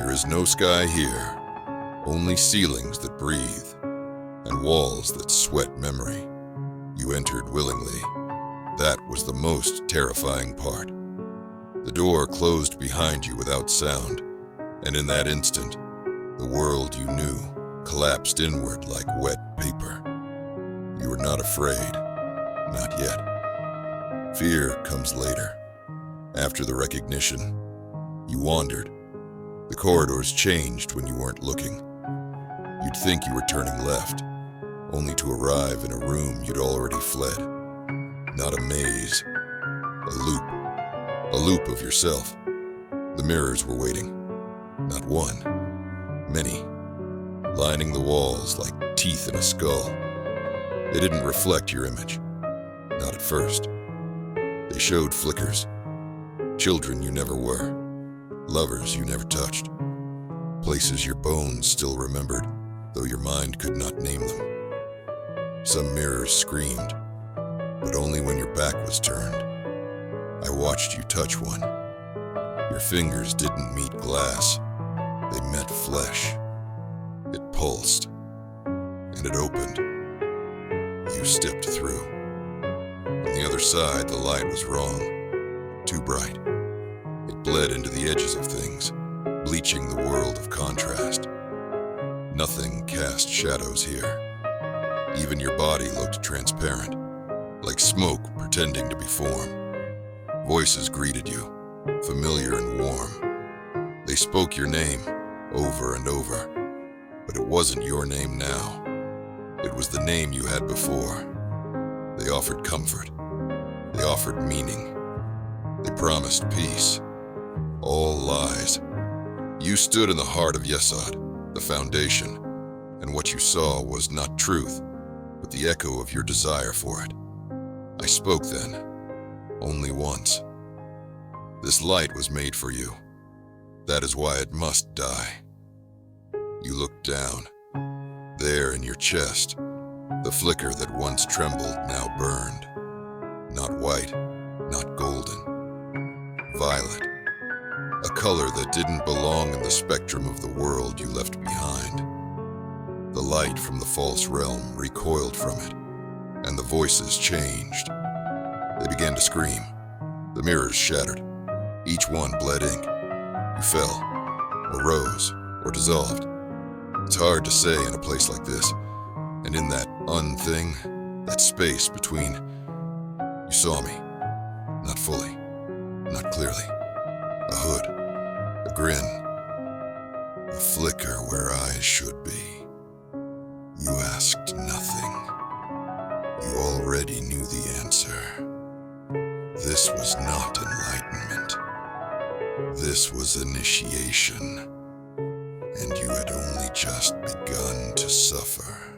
There is no sky here, only ceilings that breathe, and walls that sweat memory. You entered willingly. That was the most terrifying part. The door closed behind you without sound, and in that instant, the world you knew collapsed inward like wet paper. You were not afraid, not yet. Fear comes later, after the recognition. You wandered. The corridors changed when you weren't looking. You'd think you were turning left, only to arrive in a room you'd already fled. Not a maze, a loop of yourself. The mirrors were waiting. Not one, many, lining the walls like teeth in a skull. They didn't reflect your image, not at first. They showed flickers, children you never were, lovers you never touched, places your bones still remembered, though your mind could not name them. Some mirrors screamed, but only when your back was turned. I watched you touch one. Your fingers didn't meet glass, they met flesh. It pulsed, and it opened. You stepped through. On the other side, the light was wrong, too bright. It bled into the edges of things, bleaching the world of contrast. Nothing cast shadows here. Even your body looked transparent, like smoke pretending to be form. Voices greeted you, familiar and warm. They spoke your name over and over, but it wasn't your name now. It was the name you had before. They offered comfort. They offered meaning. They promised peace. All lies. You stood in the heart of Yesod, the foundation, and what you saw was not truth, but the echo of your desire for it. I spoke then, only once. This light was made for you. That is why it must die. You looked down. There in your chest, the flicker that once trembled now burned. Not white, not golden. Violet. A color that didn't belong in the spectrum of the world you left behind. The light from the false realm recoiled from it, and the voices changed. They began to scream. The mirrors shattered. Each one bled ink. You fell, or rose, or dissolved. It's hard to say in a place like this, and in that un-thing, that space between. You saw me, not fully, not clearly. A hood, a grin, a flicker where eyes should be. You asked nothing. You already knew the answer. This was not enlightenment. This was initiation, and you had only just begun to suffer.